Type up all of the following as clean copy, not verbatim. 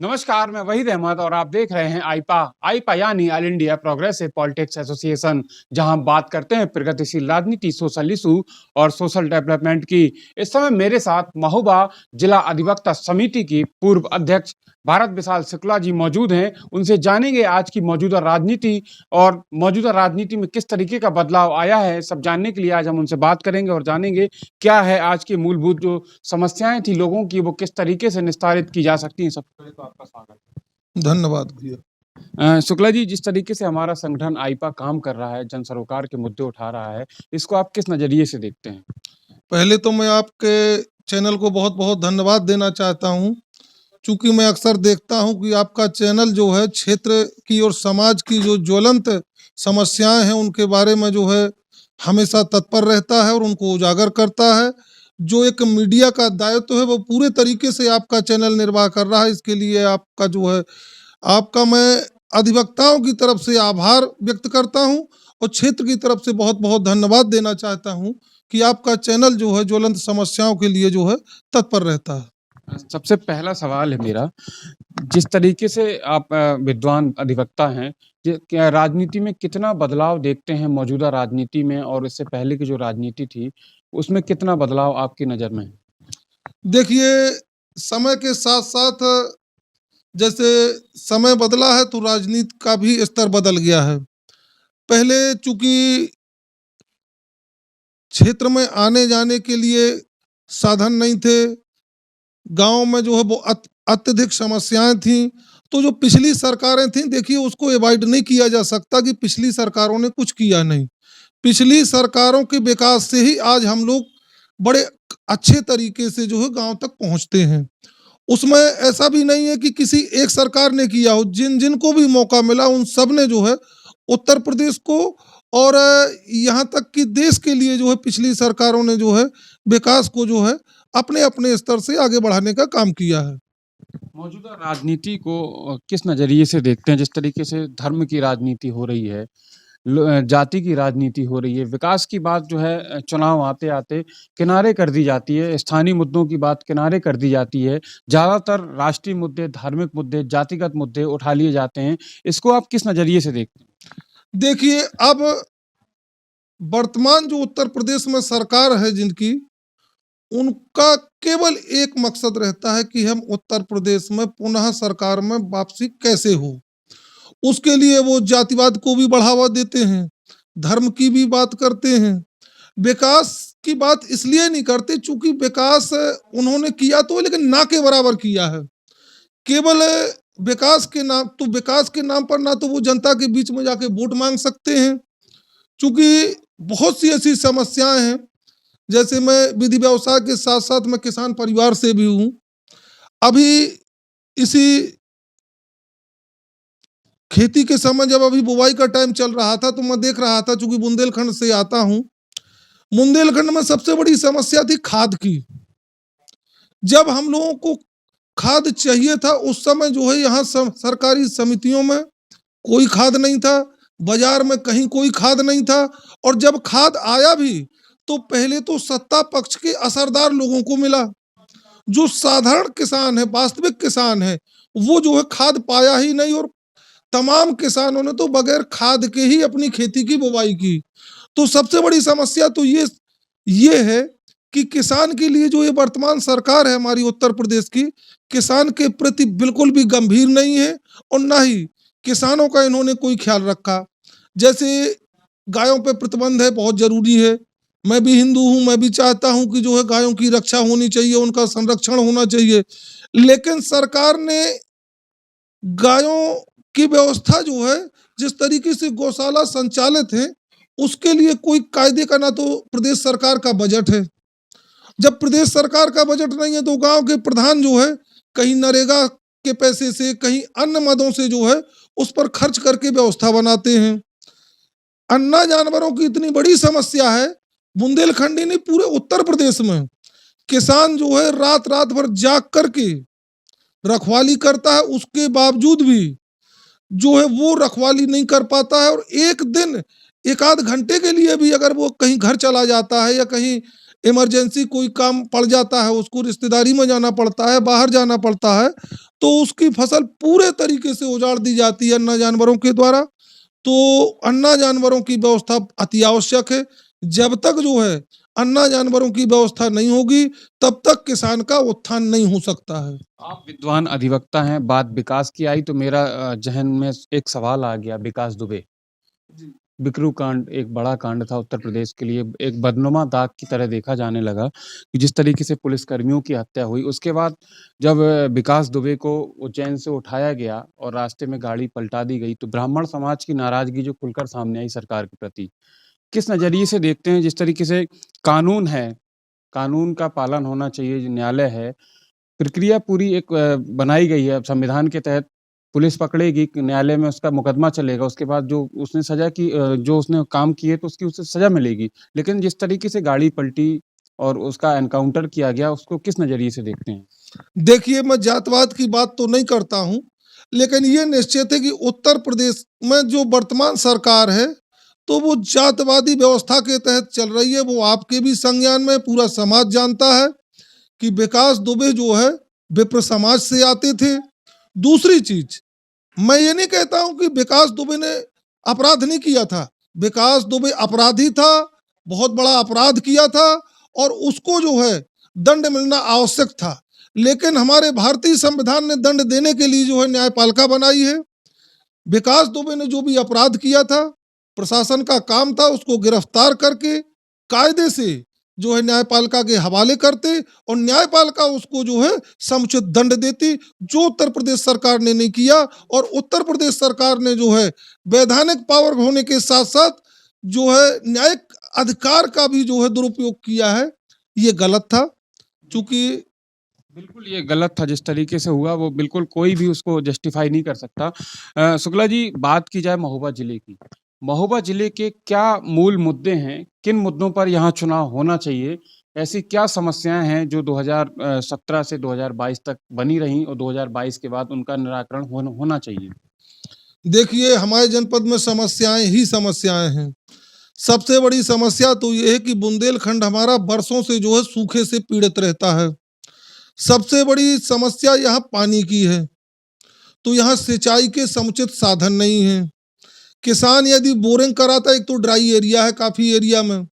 नमस्कार, मैं वहीद अहमद और आप देख रहे हैं आईपा यानी all India progressive politics association, जहां हम बात करते हैं प्रगतिशील राजनीति, सोशल इशू और सोशल डेवलपमेंट की। इस समय मेरे साथ महोबा जिला अधिवक्ता समिति की पूर्व अध्यक्ष भारत विशाल शुक्ला जी मौजूद हैं। उनसे जानेंगे आज की मौजूदा राजनीति और मौजूदा राजनीति में किस तरीके का बदलाव आया है। सब जानने के लिए आज हम उनसे बात करेंगे और जानेंगे क्या है आज की मूलभूत जो समस्याएं थी लोगों की, वो किस तरीके से निस्तारित की जा सकती हैं। सबसे पहले तो आपका स्वागत। धन्यवाद भैया। शुक्ला जी, जिस तरीके से हमारा संगठन आईपा काम कर रहा है, जन सरोकार के मुद्दे उठा रहा है, इसको आप किस नजरिए से देखते हैं? पहले तो मैं आपके चैनल को बहुत बहुत धन्यवाद देना चाहता हूँ, क्योंकि मैं अक्सर देखता हूँ कि आपका चैनल जो है क्षेत्र की और समाज की जो ज्वलंत समस्याएं हैं उनके बारे में जो है हमेशा तत्पर रहता है और उनको उजागर करता है। जो एक मीडिया का दायित्व है वो पूरे तरीके से आपका चैनल निर्वाह कर रहा है। इसके लिए आपका जो है आपका मैं अधिवक्ताओं की तरफ से आभार व्यक्त करता हूं और क्षेत्र की तरफ से बहुत बहुत धन्यवाद देना चाहता हूं कि आपका चैनल जो है ज्वलंत समस्याओं के लिए जो है तत्पर रहता है। सबसे पहला सवाल है मेरा, जिस तरीके से आप विद्वान अधिवक्ता हैं, क्या राजनीति में कितना बदलाव देखते हैं मौजूदा राजनीति में, और इससे पहले की जो राजनीति थी उसमें कितना बदलाव आपकी नज़र में है? देखिए, समय के साथ साथ जैसे समय बदला है तो राजनीति का भी स्तर बदल गया है। पहले चूंकि क्षेत्र में आने जाने के लिए साधन नहीं थे, गांव में जो है वो अत्यधिक समस्याएं थी, तो जो पिछली सरकारें थी, देखिए उसको अवॉइड नहीं किया जा सकता कि पिछली सरकारों ने कुछ किया नहीं। पिछली सरकारों के विकास से ही आज हम लोग बड़े अच्छे तरीके से जो है गांव तक पहुंचते हैं। उसमें ऐसा भी नहीं है कि किसी एक सरकार ने किया हो, जिन जिनको भी मौका मिला उन सब ने जो है उत्तर प्रदेश को और यहाँ तक कि देश के लिए जो है पिछली सरकारों ने जो है विकास को जो है अपने अपने स्तर से आगे बढ़ाने का काम किया है। मौजूदा राजनीति को किस नज़रिए से देखते हैं? जिस तरीके से धर्म की राजनीति हो रही है, जाति की राजनीति हो रही है, विकास की बात जो है चुनाव आते-आते किनारे कर दी जाती है, स्थानीय मुद्दों की बात किनारे कर दी जाती है, ज़्यादातर राष्ट्रीय मुद्दे, धार्मिक मुद्दे, जातिगत मुद्दे उठा लिए जाते हैं। इसको आप किस नज़रिए से देखते हैं? देखिए, अब वर्तमान जो उत्तर प्रदेश में सरकार है जिनकी, उनका केवल एक मकसद रहता है कि हम उत्तर प्रदेश में पुनः सरकार में वापसी कैसे हो। उसके लिए वो जातिवाद को भी बढ़ावा देते हैं, धर्म की भी बात करते हैं, विकास की बात इसलिए नहीं करते चूंकि विकास उन्होंने किया तो लेकिन ना के बराबर किया है। केवल विकास के नाम पर ना तो वो जनता के बीच में जाके वोट मांग सकते हैं, क्योंकि बहुत सी ऐसी समस्याएं हैं। जैसे मैं विधि व्यवसाय के साथ साथ मैं किसान परिवार से भी हूँ। अभी इसी खेती के समय जब अभी बुवाई का टाइम चल रहा था तो मैं देख रहा था, चूंकि बुंदेलखंड से आता हूँ, बुंदेलखंड में सबसे बड़ी समस्या थी खाद की। जब हम लोगों को खाद चाहिए था उस समय जो है यहाँ सरकारी समितियों में कोई खाद नहीं था, बाजार में कहीं कोई खाद नहीं था, और जब खाद आया भी तो पहले तो सत्ता पक्ष के असरदार लोगों को मिला। जो साधारण किसान है, वास्तविक किसान है, वो जो है खाद पाया ही नहीं, और तमाम किसानों ने तो बगैर खाद के ही अपनी खेती की बुवाई की। तो सबसे बड़ी समस्या तो ये है कि किसान के लिए जो ये वर्तमान सरकार है हमारी उत्तर प्रदेश की, किसान के प्रति बिल्कुल भी गंभीर नहीं है और ना ही किसानों का इन्होंने कोई ख्याल रखा। जैसे गायों पे प्रतिबंध है, बहुत जरूरी है। मैं भी हिंदू हूं, मैं भी चाहता हूं कि जो है गायों की रक्षा होनी चाहिए, उनका संरक्षण होना चाहिए, लेकिन सरकार ने गायों की व्यवस्था जो है, जिस तरीके से गौशाला संचालित है, उसके लिए कोई कायदे का ना तो प्रदेश सरकार का बजट है। जब प्रदेश सरकार का बजट नहीं है तो गांव के प्रधान जो है कहीं नरेगा के पैसे से, कहीं अन्य मदों से जो है उस पर खर्च करके व्यवस्था बनाते हैं। अन्ना जानवरों की इतनी बड़ी समस्या है बुंदेलखंडी नहीं, पूरे उत्तर प्रदेश में किसान जो है रात रात भर जाग करके रखवाली करता है, उसके बावजूद भी जो है वो रखवाली नहीं कर पाता है, और एक दिन एक आध घंटे के लिए भी अगर वो कहीं घर चला जाता है या कहीं इमरजेंसी कोई काम पड़ जाता है, उसको रिश्तेदारी में जाना पड़ता है, बाहर जाना पड़ता है, तो उसकी फसल पूरे तरीके से उजाड़ दी जाती है अन्ना जानवरों के द्वारा। तो अन्ना जानवरों की व्यवस्था अति आवश्यक है। जब तक जो है अन्ना जानवरों की व्यवस्था नहीं होगी, तब तक किसान का उत्थान नहीं हो सकता है। आप विद्वान अधिवक्ता हैं, बात विकास की आई तो मेरा जहन में एक सवाल आ गया, विकास दुबे। बिकरू कांड एक बड़ा कांड था उत्तर प्रदेश के लिए, एक बदनुमा दाग की तरह देखा जाने लगा कि जिस तरीके से पुलिसकर्मियों की हत्या हुई, उसके बाद जब विकास दुबे को उज्जैन से उठाया गया और रास्ते में गाड़ी पलटा दी गई, तो ब्राह्मण समाज की नाराजगी जो खुलकर सामने आई सरकार के प्रति, किस नज़रिए से देखते हैं? जिस तरीके से कानून है, कानून का पालन होना चाहिए, जो न्यायालय है, प्रक्रिया पूरी एक बनाई गई है संविधान के तहत, पुलिस पकड़ेगी, न्यायालय में उसका मुकदमा चलेगा, उसके बाद जो उसने सज़ा की जो उसने काम किए तो उसकी उसे सज़ा मिलेगी। लेकिन जिस तरीके से गाड़ी पलटी और उसका एनकाउंटर किया गया, उसको किस नज़रिए से देखते हैं? देखिए, मैं जातवाद की बात तो नहीं करता हूँ, लेकिन ये निश्चित है कि उत्तर प्रदेश में जो वर्तमान सरकार है, तो वो जातवादी व्यवस्था के तहत चल रही है। वो आपके भी संज्ञान में, पूरा समाज जानता है कि विकास दुबे जो है विप्र समाज से आते थे। दूसरी चीज, मैं ये नहीं कहता हूं कि विकास दुबे ने अपराध नहीं किया था। विकास दुबे अपराधी था, बहुत बड़ा अपराध किया था, और उसको जो है दंड मिलना आवश्यक था। लेकिन हमारे भारतीय संविधान ने दंड देने के लिए जो है न्यायपालिका बनाई है। विकास दुबे ने जो भी अपराध किया था, प्रशासन का काम था उसको गिरफ्तार करके कायदे से जो है न्यायपालिका के हवाले करते, और न्यायपालिका उसको जो है समुचित दंड देती, जो उत्तर प्रदेश सरकार ने नहीं किया। और उत्तर प्रदेश सरकार ने जो है वैधानिक पावर होने के साथ साथ जो है न्यायिक अधिकार का भी जो है दुरुपयोग किया है। ये गलत था, क्योंकि बिल्कुल ये गलत था, जिस तरीके से हुआ वो बिल्कुल कोई भी उसको जस्टिफाई नहीं कर सकता। शुक्ला जी, बात की जाए महोबा ज़िले की। महोबा ज़िले के क्या मूल मुद्दे हैं? किन मुद्दों पर यहाँ चुनाव होना चाहिए? ऐसी क्या समस्याएँ हैं जो 2017 से 2022 तक बनी रहीं और 2022 के बाद उनका निराकरण होना चाहिए? देखिए, हमारे जनपद में समस्याएं ही समस्याएं हैं। सबसे बड़ी समस्या तो ये है कि बुंदेलखंड हमारा बरसों से जो है सूखे से पीड़ित रहता है। सबसे बड़ी समस्या यहाँ पानी की है। तो यहाँ सिंचाई के समुचित साधन नहीं है। किसान यदि बोरिंग कराता है, एक तो ड्राई एरिया है काफी एरिया में,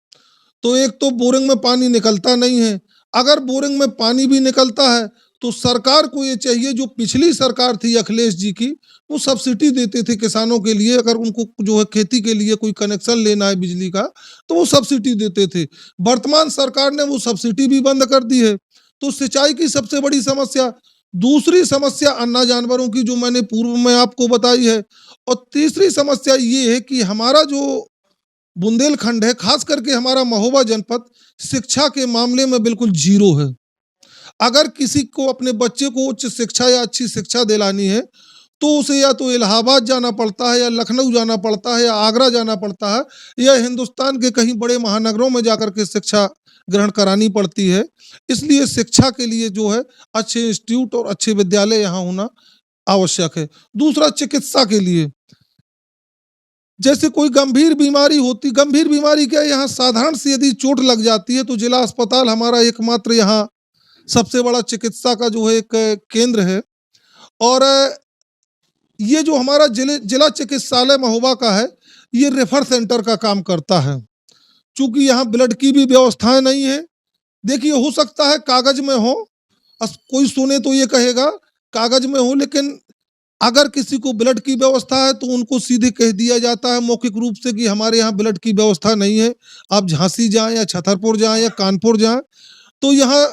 तो एक तो बोरिंग में पानी निकलता नहीं है। अगर बोरिंग में पानी भी निकलता है, तो सरकार को ये चाहिए, जो पिछली सरकार थी अखिलेश जी की, वो सब्सिडी देते थे किसानों के लिए। अगर उनको जो है खेती के लिए कोई कनेक्शन लेना है बिजली का, तो वो सब्सिडी देते थे। वर्तमान सरकार ने वो सब्सिडी भी बंद कर दी है। तो सिंचाई की सबसे बड़ी समस्या। दूसरी समस्या अन्ना जानवरों की, जो मैंने पूर्व में आपको बताई है। और तीसरी समस्या ये है कि हमारा जो बुंदेलखंड है, खास करके हमारा महोबा जनपद, शिक्षा के मामले में बिल्कुल जीरो है। अगर किसी को अपने बच्चे को उच्च शिक्षा या अच्छी शिक्षा दिलानी है, तो उसे या तो इलाहाबाद जाना पड़ता है, या लखनऊ जाना पड़ता है, या आगरा जाना पड़ता है, या हिंदुस्तान के कहीं बड़े महानगरों में जाकर के शिक्षा ग्रहण करानी पड़ती है। इसलिए शिक्षा के लिए जो है अच्छे इंस्टीट्यूट और अच्छे विद्यालय यहाँ होना आवश्यक है। दूसरा, चिकित्सा के लिए, जैसे कोई गंभीर बीमारी होती, गंभीर बीमारी क्या, यहाँ साधारण सी यदि चोट लग जाती है, तो जिला अस्पताल हमारा एकमात्र यहाँ सबसे बड़ा चिकित्सा का जो है एक केंद्र है। और ये जो हमारा जिला चिकित्सालय महोबा का है, ये रेफर सेंटर का काम करता है। चूंकि यहाँ ब्लड की भी व्यवस्थाएं नहीं है। देखिए, हो सकता है कागज में हो, कोई सुने तो ये कहेगा कागज में हो, लेकिन अगर किसी को ब्लड की व्यवस्था है, तो उनको सीधे कह दिया जाता है मौखिक रूप से कि हमारे यहाँ ब्लड की व्यवस्था नहीं है, आप झांसी जाएं, या छतरपुर जाएं, या कानपुर जाएं। तो यहाँ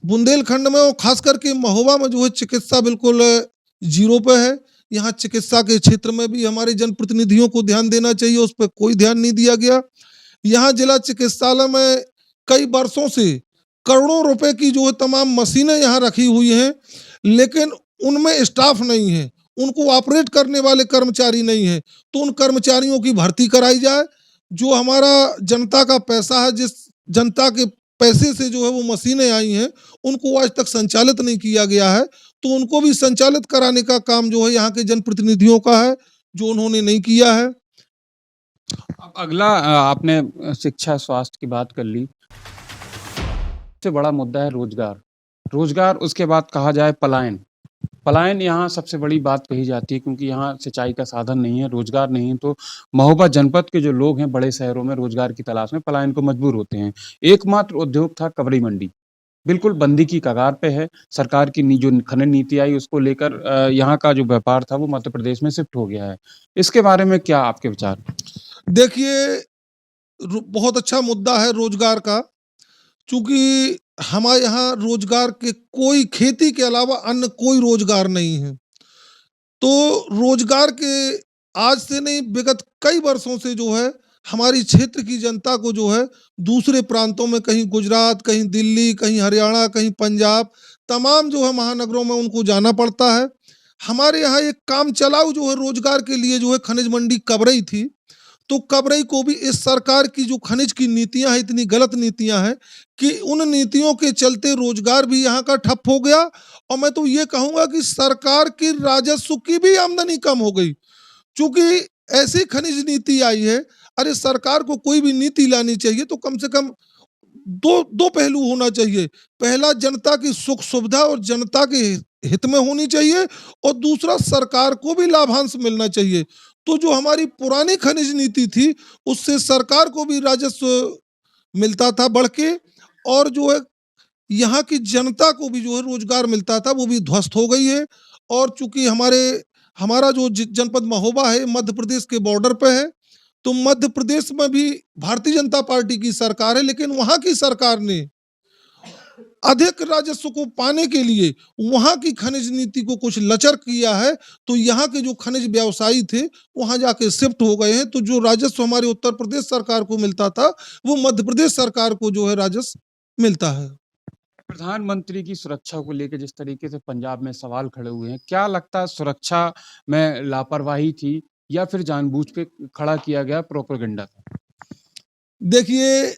बुंदेलखंड में और खास करके महोबा में जो है चिकित्सा बिल्कुल जीरो पे है। यहाँ चिकित्सा के क्षेत्र में भी हमारे जनप्रतिनिधियों को ध्यान देना चाहिए, उस पर कोई ध्यान नहीं दिया गया। यहाँ जिला चिकित्सालय में कई वर्षों से करोड़ों रुपए की जो है तमाम मशीनें यहाँ रखी हुई हैं, लेकिन उनमें स्टाफ नहीं है, उनको ऑपरेट करने वाले कर्मचारी नहीं है। तो उन कर्मचारियों की भर्ती कराई जाए। जो हमारा जनता का पैसा है, जिस जनता के पैसे से जो है वो मशीनें आई हैं, उनको आज तक संचालित नहीं किया गया है। तो उनको भी संचालित कराने का काम जो है यहाँ के जनप्रतिनिधियों का है, जो उन्होंने नहीं किया है। अब अगला आपने शिक्षा स्वास्थ्य की बात कर ली। सबसे बड़ा मुद्दा है रोजगार। रोजगार, उसके बाद कहा जाए पलायन। पलायन यहाँ सबसे बड़ी बात कही जाती है क्योंकि यहाँ सिंचाई का साधन नहीं है, रोजगार नहीं है, तो महोबा जनपद के जो लोग हैं बड़े शहरों में रोजगार की तलाश में पलायन को मजबूर होते हैं। एकमात्र उद्योग था कबरई मंडी, बिल्कुल बंदी की कगार पे है। सरकार की जो खनन नीति आई उसको लेकर यहाँ का जो व्यापार था वो मध्य प्रदेश में शिफ्ट हो गया है। इसके बारे में क्या आपके विचार? देखिए, बहुत अच्छा मुद्दा है रोजगार का, चूंकि हमारे यहाँ रोजगार के कोई खेती के अलावा अन्य कोई रोजगार नहीं है। तो रोजगार के आज से नहीं, विगत कई वर्षों से जो है हमारी क्षेत्र की जनता को जो है दूसरे प्रांतों में, कहीं गुजरात, कहीं दिल्ली, कहीं हरियाणा, कहीं पंजाब, तमाम जो है महानगरों में उनको जाना पड़ता है। हमारे यहाँ एक काम चलाऊ जो है रोजगार के लिए जो है खनिज मंडी कबरई थी। तो कबरई को भी इस सरकार की जो खनिज की नीतियां हैं, इतनी गलत नीतियां हैं कि उन नीतियों के चलते रोजगार भी यहाँ का ठप हो गया। और मैं तो ये कहूंगा कि सरकार की राजस्व की भी आमदनी कम हो गई, क्योंकि ऐसी खनिज नीति आई है। अरे सरकार को कोई भी नीति लानी चाहिए तो कम से कम दो दो पहलू होना चाहिए। पहला, जनता की सुख सुविधा और जनता के हित में होनी चाहिए, और दूसरा, सरकार को भी लाभांश मिलना चाहिए। तो जो हमारी पुरानी खनिज नीति थी उससे सरकार को भी राजस्व मिलता था बढ़ के, और जो है यहाँ की जनता को भी जो है रोजगार मिलता था, वो भी ध्वस्त हो गई है। और चूंकि हमारा जो जनपद महोबा है मध्य प्रदेश के बॉर्डर पे है, तो मध्य प्रदेश में भी भारतीय जनता पार्टी की सरकार है, लेकिन वहां की सरकार ने अधिक राजस्व को पाने के लिए वहां की खनिज नीति को कुछ लचर किया है। तो यहाँ के जो खनिज व्यवसायी थे वहां जाके शिफ्ट हो गए हैं। तो जो राजस्व हमारे उत्तर प्रदेश सरकार को मिलता था वो मध्य प्रदेश सरकार को जो है राजस्व मिलता है। प्रधानमंत्री की सुरक्षा को लेकर जिस तरीके से पंजाब में सवाल खड़े हुए हैं, क्या लगता है सुरक्षा में लापरवाही थी या फिर जानबूझ के खड़ा किया गया प्रोपेगेंडा था? देखिए,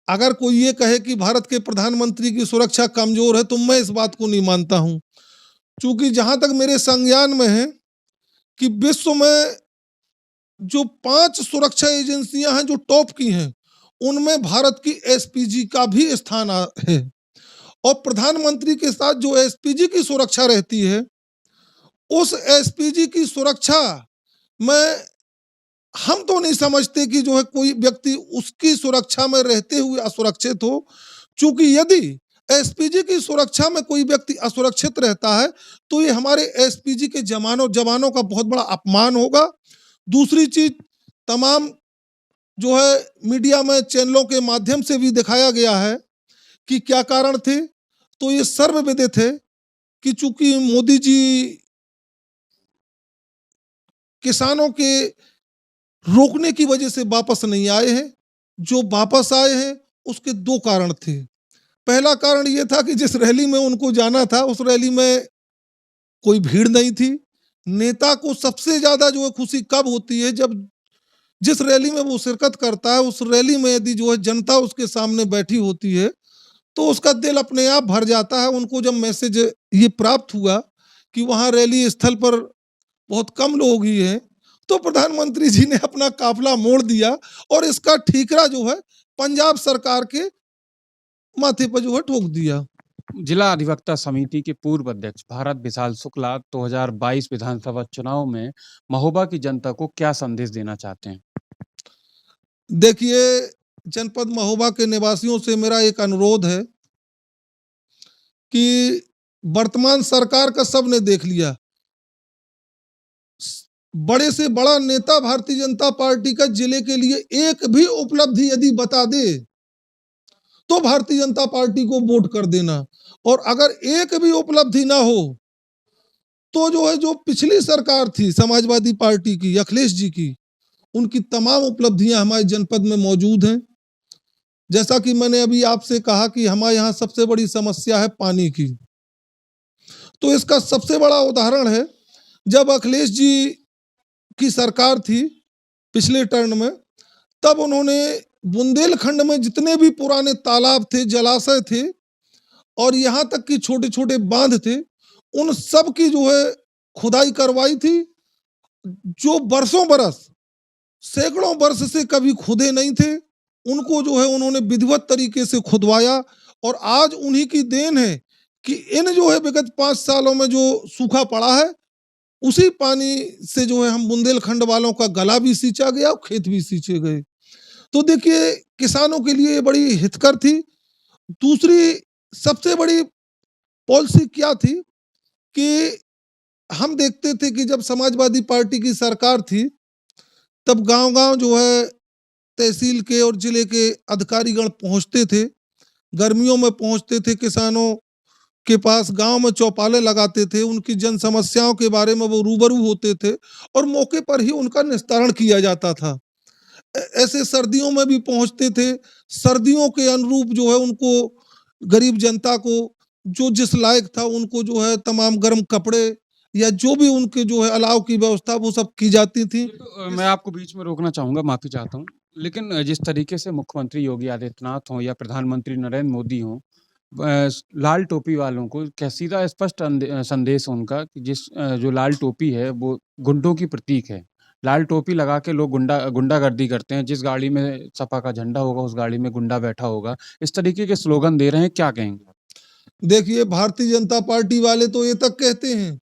अगर कोई ये कहे कि भारत के प्रधानमंत्री की सुरक्षा कमजोर है तो मैं इस बात को नहीं मानता हूं, क्योंकि जहां तक मेरे संज्ञान में है कि विश्व में जो 5 सुरक्षा एजेंसियां हैं जो टॉप की हैं, उनमें भारत की एसपीजी का भी स्थान है। और प्रधानमंत्री के साथ जो एसपीजी की सुरक्षा रहती है, उस एसपीजी की सुरक्षा में हम तो नहीं समझते कि जो है कोई व्यक्ति उसकी सुरक्षा में रहते हुए असुरक्षित हो। चूंकि यदि एसपीजी की सुरक्षा में कोई व्यक्ति असुरक्षित रहता है तो ये हमारे एसपीजी के जवानों का बहुत बड़ा अपमान होगा। दूसरी चीज, तमाम जो है मीडिया में चैनलों के माध्यम से भी दिखाया गया है कि क्या कारण थे। तो ये सर्वविदित है कि चूंकि मोदी जी किसानों के रोकने की वजह से वापस नहीं आए हैं, जो वापस आए हैं उसके 2 कारण थे। पहला कारण यह था कि जिस रैली में उनको जाना था उस रैली में कोई भीड़ नहीं थी। नेता को सबसे ज्यादा जो है खुशी कब होती है, जब जिस रैली में वो शिरकत करता है उस रैली में यदि जो है जनता उसके सामने बैठी होती है तो उसका दिल अपने आप भर जाता है। उनको जब मैसेज ये प्राप्त हुआ कि वहां रैली स्थल पर बहुत कम लोग ही हैं, तो प्रधानमंत्री जी ने अपना काफिला मोड़ दिया और इसका ठीकरा जो है पंजाब सरकार के माथे पर जो है ठोक दिया। जिला अधिवक्ता समिति के पूर्व अध्यक्ष भारत विशाल शुक्ला 2022 विधानसभा चुनाव में महोबा की जनता को क्या संदेश देना चाहते हैं? देखिए, जनपद महोबा के निवासियों से मेरा एक अनुरोध है कि वर्तमान सरकार का सबने देख लिया। बड़े से बड़ा नेता भारतीय जनता पार्टी का जिले के लिए एक भी उपलब्धि यदि बता दे तो भारतीय जनता पार्टी को वोट कर देना, और अगर एक भी उपलब्धि ना हो तो जो है जो पिछली सरकार थी समाजवादी पार्टी की, अखिलेश जी की, उनकी तमाम उपलब्धियां हमारे जनपद में मौजूद हैं। जैसा कि मैंने अभी आपसे कहा कि हमारे यहाँ सबसे बड़ी समस्या है पानी की, तो इसका सबसे बड़ा उदाहरण है जब अखिलेश जी की सरकार थी पिछले टर्न में, तब उन्होंने बुंदेलखंड में जितने भी पुराने तालाब थे, जलाशय थे और यहाँ तक कि छोटे छोटे बांध थे, उन सब की जो है खुदाई करवाई थी, जो बरसों बरस सैकड़ों वर्ष से कभी खुदे नहीं थे। उनको जो है उन्होंने विधिवत तरीके से खुदवाया और आज उन्हीं की देन है कि इन जो है विगत 5 सालों में जो सूखा पड़ा है, उसी पानी से जो है हम बुंदेलखंड वालों का गला भी सींचा गया और खेत भी सींचे गए। तो देखिए, किसानों के लिए ये बड़ी हितकर थी। दूसरी सबसे बड़ी पॉलिसी क्या थी कि हम देखते थे कि जब समाजवादी पार्टी की सरकार थी, तब गांव-गांव जो है तहसील के और जिले के अधिकारीगण पहुंचते थे, गर्मियों में पहुंचते थे किसानों के पास, गांव में चौपालें लगाते थे, उनकी जन समस्याओं के बारे में वो रूबरू होते थे और मौके पर ही उनका निस्तारण किया जाता था। ऐसे सर्दियों में भी पहुंचते थे, सर्दियों के अनुरूप जो है उनको, गरीब जनता को जो जिस लायक था उनको जो है तमाम गर्म कपड़े या जो भी उनके जो है अलाव की व्यवस्था वो सब की जाती थी। तो मैं आपको बीच में रोकना चाहूंगा, माफी चाहता हूँ, लेकिन जिस तरीके से मुख्यमंत्री योगी आदित्यनाथ हों या प्रधानमंत्री नरेंद्र मोदी हों, लाल टोपी वालों को क्या सीधा स्पष्ट संदेश है उनका कि जो लाल टोपी है वो गुंडों की प्रतीक है। लाल टोपी लगा के लोग गुंडागर्दी करते हैं, जिस गाड़ी में सपा का झंडा होगा उस गाड़ी में गुंडा बैठा होगा, इस तरीके के स्लोगन दे रहे हैं, क्या कहेंगे? देखिए, भारतीय जनता पार्टी वाले तो ये तक कहते हैं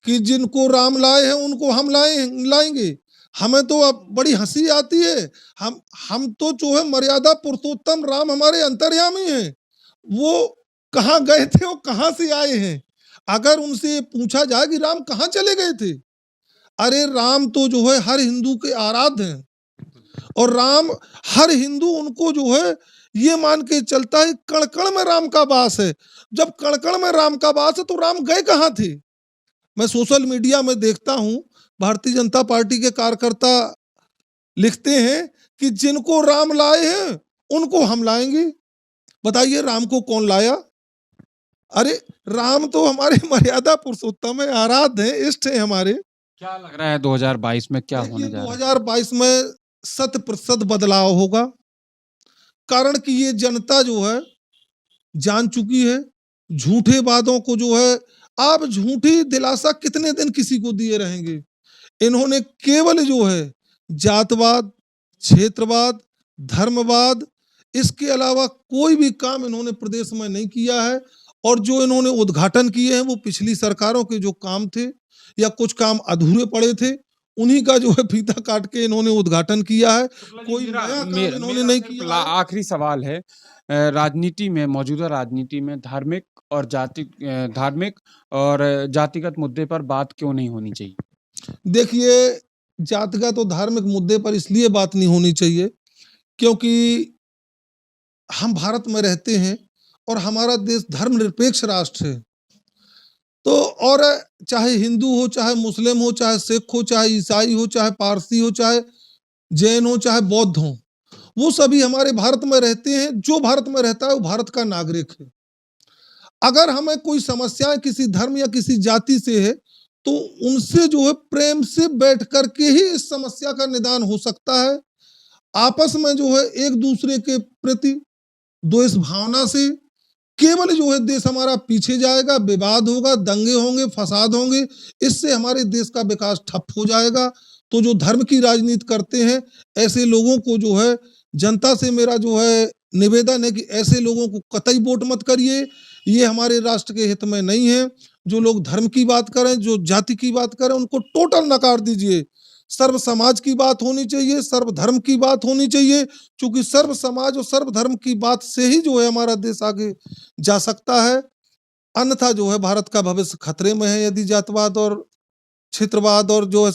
कि जिनको राम लाए हैं उनको हम लाएंगे। हमें तो अब बड़ी हंसी आती है। हम तो जो है मर्यादा पुरुषोत्तम राम हमारे अंतर्यामी हैं। वो कहाँ गए थे और कहाँ से आए हैं? अगर उनसे पूछा जाए कि राम कहाँ चले गए थे, अरे राम तो जो है हर हिंदू के आराध्य हैं और राम, हर हिंदू उनको जो है ये मान के चलता है कण कण में राम का वास है। जब कण कण में राम का वास है तो राम गए कहाँ थे? मैं सोशल मीडिया में देखता हूं, भारतीय जनता पार्टी के कार्यकर्ता लिखते हैं कि जिनको राम लाए हैं उनको हम लाएंगे। बताइए, राम को कौन लाया? अरे राम तो हमारे मर्यादा पुरुषोत्तम है, आराध्य है, इष्ट है हमारे। क्या लग रहा है 2022 में क्या होने देखिए, जा रहा है? 2022 में 100% बदलाव होगा। कारण कि ये जनता जो है जान चुकी है झूठे वादों को। जो है आप झूठी दिलासा कितने दिन किसी को दिए रहेंगे? इन्होंने केवल जो है जातवाद, क्षेत्रवाद, धर्मवाद, इसके अलावा कोई भी काम इन्होंने प्रदेश में नहीं किया है। और जो इन्होंने उद्घाटन किए हैं वो पिछली सरकारों के जो काम थे या कुछ काम अधूरे पड़े थे, उन्हीं का जो है फीता काट के इन्होंने उद्घाटन किया है। कोई नया काम इन्होंने नहीं किया है। आखिरी सवाल है, राजनीति में, मौजूदा राजनीति में धार्मिक और जातिगत मुद्दे पर बात क्यों नहीं होनी चाहिए? देखिए, जातिगत और धार्मिक मुद्दे पर इसलिए बात नहीं होनी चाहिए क्योंकि हम भारत में रहते हैं और हमारा देश धर्मनिरपेक्ष राष्ट्र है। तो और चाहे हिंदू हो, चाहे मुस्लिम हो, चाहे सिख हो, चाहे ईसाई हो, चाहे पारसी हो, चाहे जैन हो, चाहे बौद्ध हो, वो सभी हमारे भारत में रहते हैं। जो भारत में रहता है वो भारत का नागरिक है। अगर हमें कोई समस्या किसी धर्म या किसी जाति से है तो उनसे जो है प्रेम से बैठ करके ही इस समस्या का निदान हो सकता है। आपस में जो है एक दूसरे के प्रति द्वेष भावना से केवल जो है देश हमारा पीछे जाएगा, विवाद होगा, दंगे होंगे, फसाद होंगे, इससे हमारे देश का विकास ठप हो जाएगा। तो जो धर्म की राजनीति करते हैं ऐसे लोगों को जो है, जनता से मेरा जो है निवेदन है कि ऐसे लोगों को कतई वोट मत करिए। ये हमारे राष्ट्र के हित में नहीं है। जो लोग धर्म की बात करें, जो जाति की बात करें, उनको टोटल नकार दीजिए। सर्व समाज की बात होनी चाहिए, सर्व धर्म की बात होनी चाहिए, क्योंकि सर्व समाज और सर्व धर्म की बात से ही जो है हमारा देश आगे जा सकता है। अन्यथा जो है भारत का भविष्य खतरे में है यदि जातवाद और क्षेत्रवाद और जो है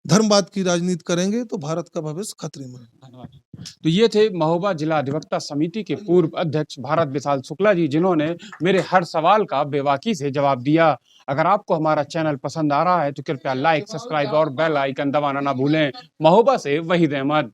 धर्मवाद की राजनीति करेंगे तो भारत का भविष्य खतरे में है। धन्यवाद। तो ये थे महोबा जिला अधिवक्ता समिति के पूर्व अध्यक्ष भारत विशाल शुक्ला जी, जिन्होंने मेरे हर सवाल का बेबाकी से जवाब दिया। अगर आपको हमारा चैनल पसंद आ रहा है तो कृपया लाइक, सब्सक्राइब और बेल आइकन दबाना ना भूलें। महोबा से वहीद अहमद।